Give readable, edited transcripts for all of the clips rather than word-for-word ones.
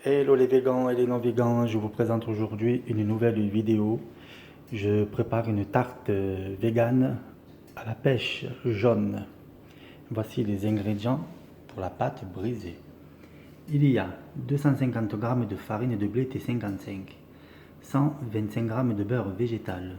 Hello les végans et les non-végans, je vous présente aujourd'hui une nouvelle vidéo. Je prépare une tarte végane à la pêche jaune. Voici les ingrédients pour la pâte brisée. Il y a 250 g de farine de blé T55, 125 g de beurre végétal,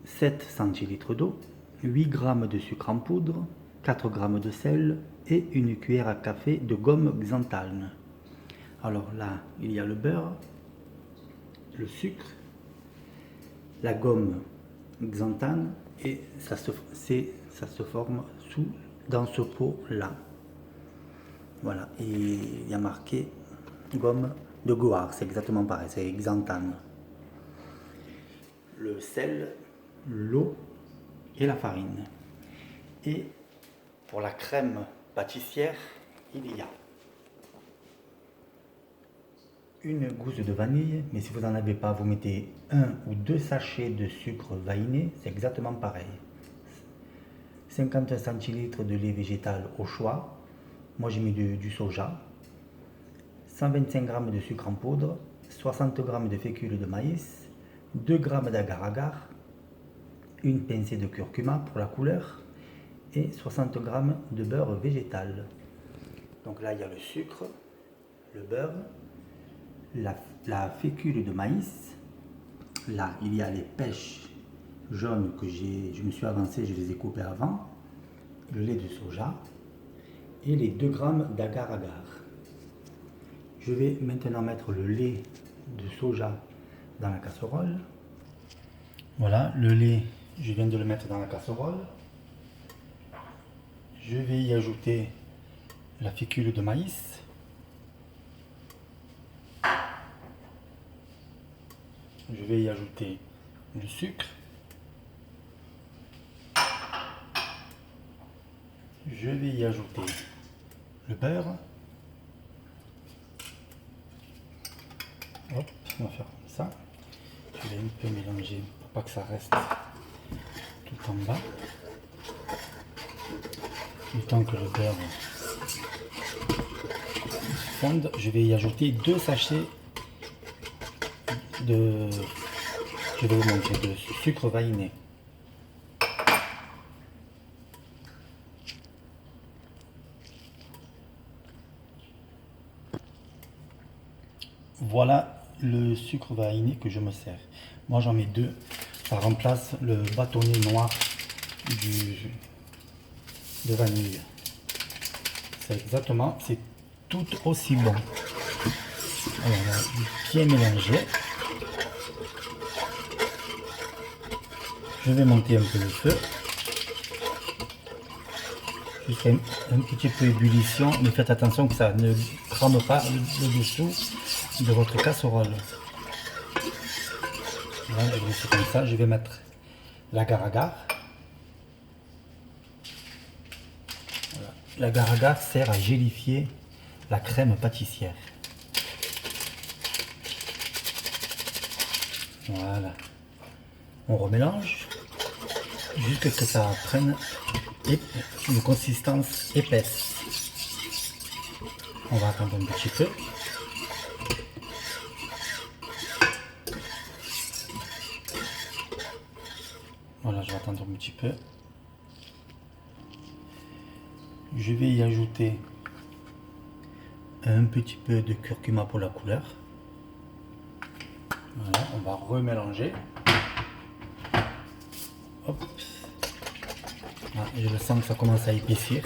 7 centilitres d'eau, 8 g de sucre en poudre, 4 g de sel et une cuillère à café de gomme xanthane. Alors là, il y a le beurre, le sucre, la gomme xanthane et ça se forme dans ce pot là. Voilà, et il y a marqué gomme de goard, c'est exactement pareil, c'est xanthane. Le sel, l'eau et la farine. Et pour la crème pâtissière, il y a une gousse de vanille, mais si vous n'en avez pas, vous mettez 1 ou 2 sachets de sucre vanillé, c'est exactement pareil. 50 centilitres de lait végétal au choix, moi j'ai mis du soja, 125 g de sucre en poudre, 60 g de fécule de maïs, 2 g d'agar-agar, une pincée de curcuma pour la couleur et 60 g de beurre végétal. Donc là il y a le sucre, le beurre, la fécule de maïs. Là, il y a les pêches jaunes que je me suis avancé, je les ai coupées avant. Le lait de soja et les 2 g d'agar-agar. Je vais maintenant mettre le lait de soja dans la casserole. Voilà, le lait, je viens de le mettre dans la casserole. Je vais y ajouter la fécule de maïs. Je vais y ajouter le sucre. Je vais y ajouter le beurre. Hop, on va faire comme ça. Je vais un peu mélanger pour pas que ça reste tout en bas. Le temps que le beurre fonde, je vais y ajouter 2 sachets de, je vais vous montrer, de sucre vanillé. Voilà le sucre vanillé que je me sers. Moi j'en mets 2, ça remplace le bâtonnet noir de vanille. C'est exactement, c'est tout aussi bon. Alors on va bien mélanger. Je vais monter un peu le feu. Jusqu'à un petit peu ébullition, mais faites attention que ça ne crame pas le dessous de votre casserole. Voilà, je vais laisser comme ça. Je vais mettre l'agar-agar. Voilà. L'agar-agar sert à gélifier la crème pâtissière. Voilà. On remélange jusqu'à ce que ça prenne une consistance épaisse. On va attendre un petit peu. Voilà, je vais attendre un petit peu. Je vais y ajouter un petit peu de curcuma pour la couleur. Voilà, on va remélanger. Hop. Ah, je le sens que ça commence à épaissir.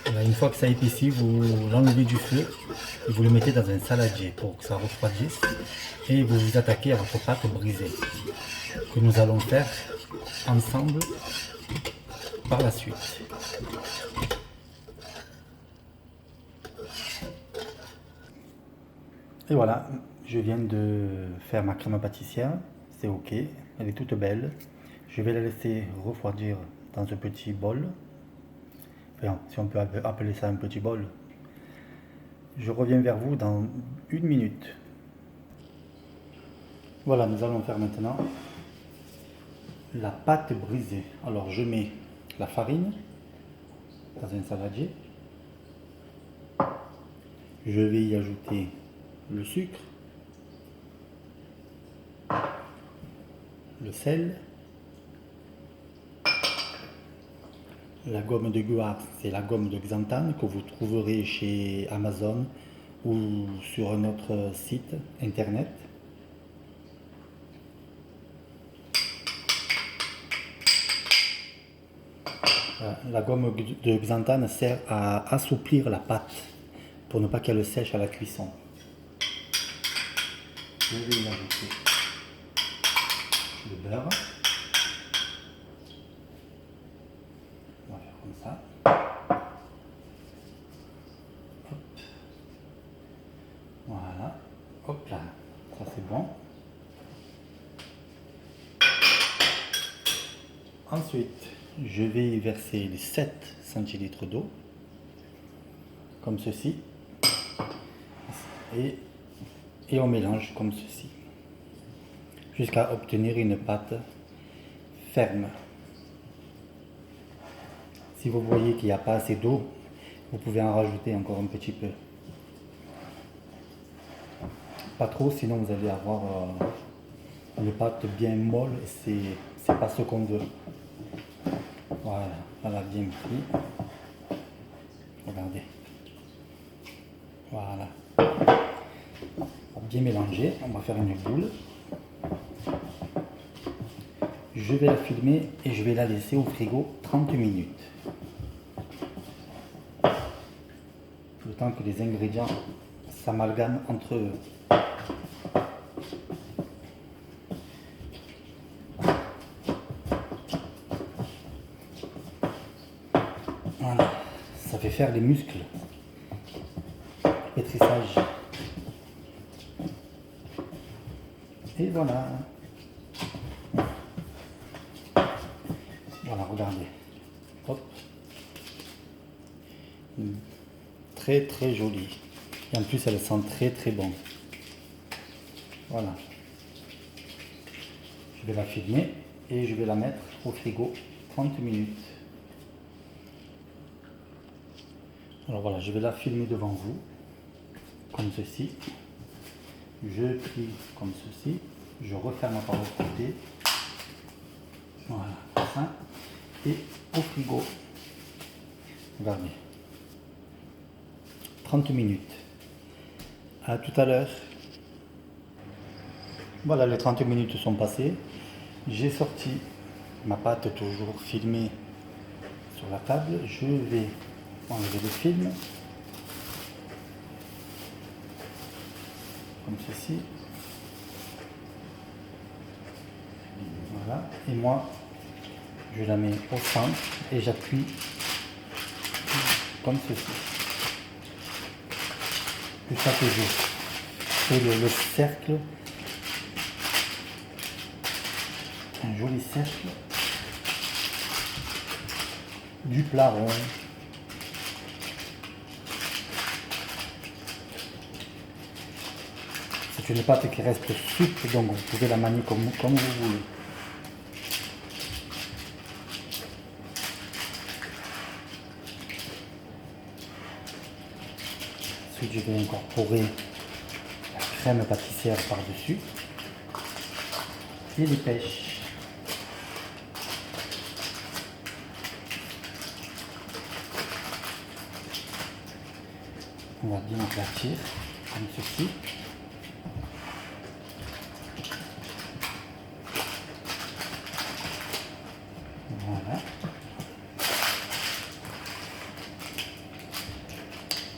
Voilà, une fois que ça épaissit, vous l'enlevez du feu et vous le mettez dans un saladier pour que ça refroidisse. Et vous vous attaquez à votre pâte brisée que nous allons faire ensemble par la suite. Et voilà, je viens de faire ma crème pâtissière, c'est ok, elle est toute belle. Je vais la laisser refroidir dans un petit bol, enfin, si on peut appeler ça un petit bol. Je reviens vers vous dans 1 minute. Voilà, nous allons faire maintenant la pâte brisée. Alors je mets la farine dans un saladier. Je vais y ajouter le sucre, le sel, la gomme de guar, c'est la gomme de xanthane que vous trouverez chez Amazon ou sur un autre site internet. La gomme de xanthane sert à assouplir la pâte pour ne pas qu'elle sèche à la cuisson. Je vais y ajouter le beurre. On va faire comme ça. Hop. Voilà. Hop là. Ça c'est bon. Ensuite, je vais y verser les 7 centilitres d'eau, comme ceci, et on mélange comme ceci, jusqu'à obtenir une pâte ferme. Si vous voyez qu'il n'y a pas assez d'eau, vous pouvez en rajouter encore un petit peu. Pas trop, sinon vous allez avoir une pâte bien molle et c'est pas ce qu'on veut. Voilà, elle a bien pris. Regardez. Voilà. On va bien mélanger. On va faire une boule. Je vais la filmer et je vais la laisser au frigo 30 minutes. Le temps que les ingrédients s'amalgament entre eux. Voilà, ça fait faire les muscles. Pétrissage. Et voilà. Voilà, regardez. Hop. Très très jolie. Et en plus, elle sent très très bon. Voilà. Je vais la filmer et je vais la mettre au frigo 30 minutes. Alors voilà, je vais la filmer devant vous, comme ceci. Je plie comme ceci. Je referme par l'autre côté. Voilà, comme ça. Et au frigo. Regardez. 30 minutes. À tout à l'heure. Voilà, les 30 minutes sont passées. J'ai sorti ma pâte toujours filmée sur la table. Je vais enlever le film. Comme ceci. Voilà. Et moi, je la mets au centre et j'appuie comme ceci. Jusqu'à que je fais le cercle. Un joli cercle du plat rond. C'est une pâte qui reste souple, donc vous pouvez la manier comme vous voulez. Ensuite, je vais incorporer la crème pâtissière par-dessus et les pêches. On va bien aplatir comme ceci. Voilà.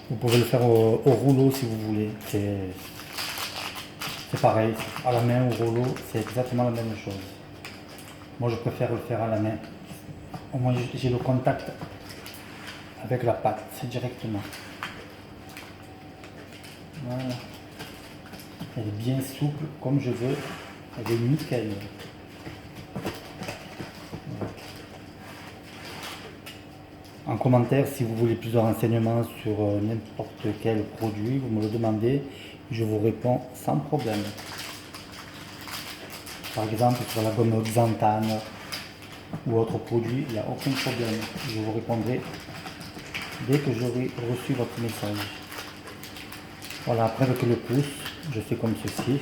Vous pouvez le faire au rouleau si vous voulez. C'est pareil, à la main, au rouleau, c'est exactement la même chose. Moi, je préfère le faire à la main. Au moins, j'ai le contact avec la pâte directement. Voilà. Elle est bien souple, comme je veux. Elle est nickel. Voilà. En commentaire, si vous voulez plus de renseignements sur n'importe quel produit, vous me le demandez. Je vous réponds sans problème. Par exemple, sur la gomme xanthane ou autre produit, il n'y a aucun problème. Je vous répondrai dès que j'aurai reçu votre message. Voilà, après avec le pouce, je fais comme ceci.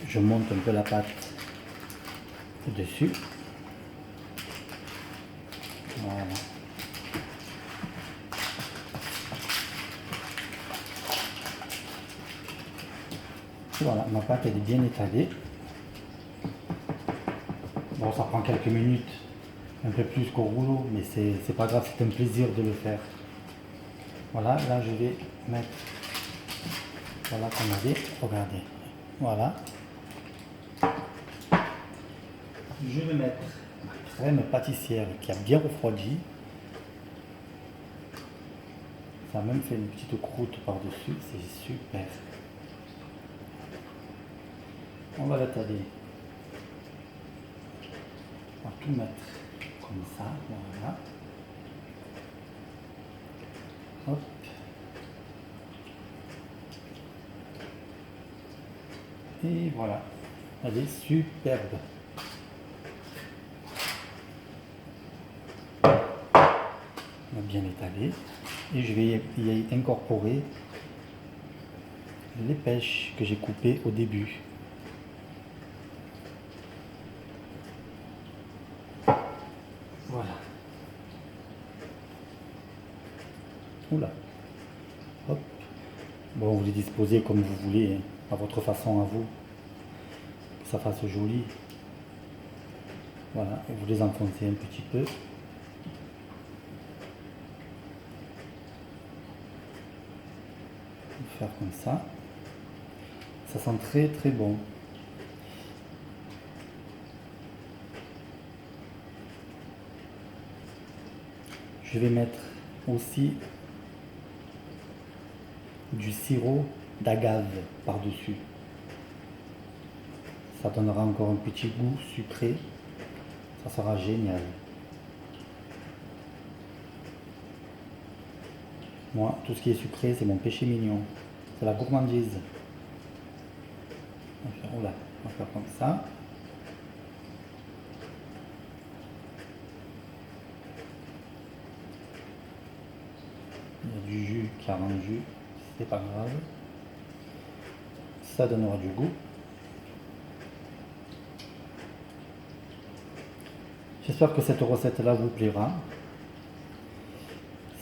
Je monte un peu la pâte dessus. Voilà. Voilà, ma pâte elle est bien étalée. Bon, ça prend quelques minutes, un peu plus qu'au rouleau, mais c'est pas grave, c'est un plaisir de le faire. Voilà, là je vais mettre, voilà comme on dit, regardez, voilà. Je vais mettre ma crème pâtissière qui a bien refroidi. Ça a même fait une petite croûte par-dessus, c'est super. On va l'étaler. On va tout mettre comme ça, voilà. Hop. Et voilà, elle est superbe. On va bien l'étaler et je vais y incorporer les pêches que j'ai coupées au début. Voilà. Oula. Hop. Bon, vous les disposez comme vous voulez, hein, à votre façon à vous, que ça fasse joli. Voilà, et vous les enfoncez un petit peu. Faire comme ça. Ça sent très très bon. Je vais mettre aussi du sirop d'agave par-dessus. Ça donnera encore un petit goût sucré. Ça sera génial. Moi, tout ce qui est sucré, c'est mon péché mignon. C'est la gourmandise. On va faire comme ça. Il y a du jus qui a rendu, c'est pas grave. Ça donnera du goût. J'espère que cette recette-là vous plaira.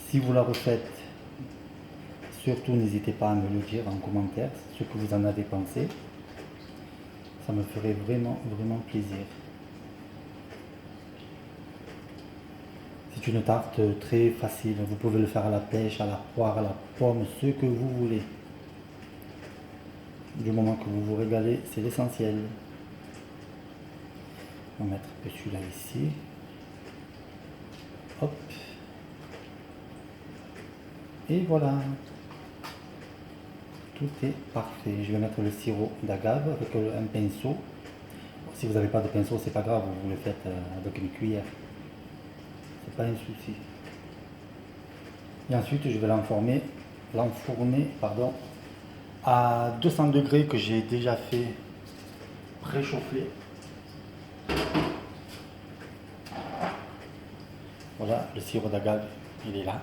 Si vous la refaites, surtout n'hésitez pas à me le dire en commentaire ce que vous en avez pensé. Ça me ferait vraiment, vraiment plaisir. C'est une tarte très facile. Vous pouvez le faire à la pêche, à la poire, à la pomme, ce que vous voulez. Du moment que vous vous régalez, c'est l'essentiel. On va mettre un peu celui-là ici. Hop. Et voilà. Tout est parfait. Je vais mettre le sirop d'agave avec un pinceau. Si vous n'avez pas de pinceau, c'est pas grave, vous le faites avec une cuillère. C'est pas un souci. Et ensuite, je vais l'enfourner à 200 degrés que j'ai déjà fait préchauffer. Voilà, le sirop d'agave, il est là.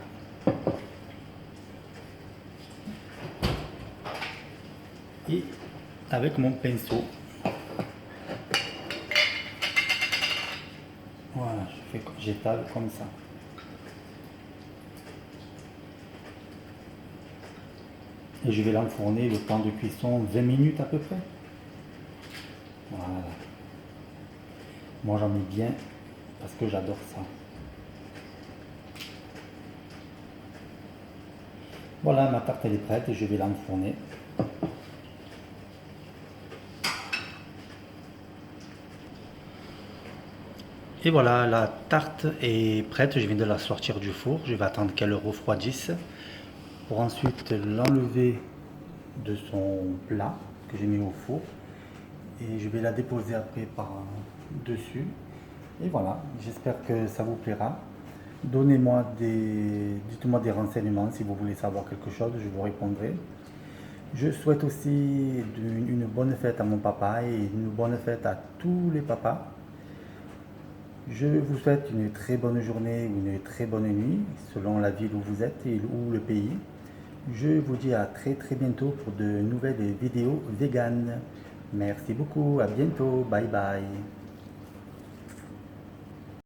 Et avec mon pinceau, voilà, j'étale comme ça. Et je vais l'enfourner le temps de cuisson 20 minutes à peu près. Voilà. Moi j'en mets bien parce que j'adore ça. Voilà, ma tarte elle est prête et je vais l'enfourner. Et voilà, la tarte est prête, je viens de la sortir du four, je vais attendre qu'elle refroidisse pour ensuite l'enlever de son plat que j'ai mis au four et je vais la déposer après par dessus. Et voilà, j'espère que ça vous plaira. Dites-moi des renseignements si vous voulez savoir quelque chose, je vous répondrai. Je souhaite aussi une bonne fête à mon papa et une bonne fête à tous les papas. Je vous souhaite une très bonne journée ou une très bonne nuit, selon la ville où vous êtes et ou le pays. Je vous dis à très bientôt pour de nouvelles vidéos véganes. Merci beaucoup, à bientôt, bye bye.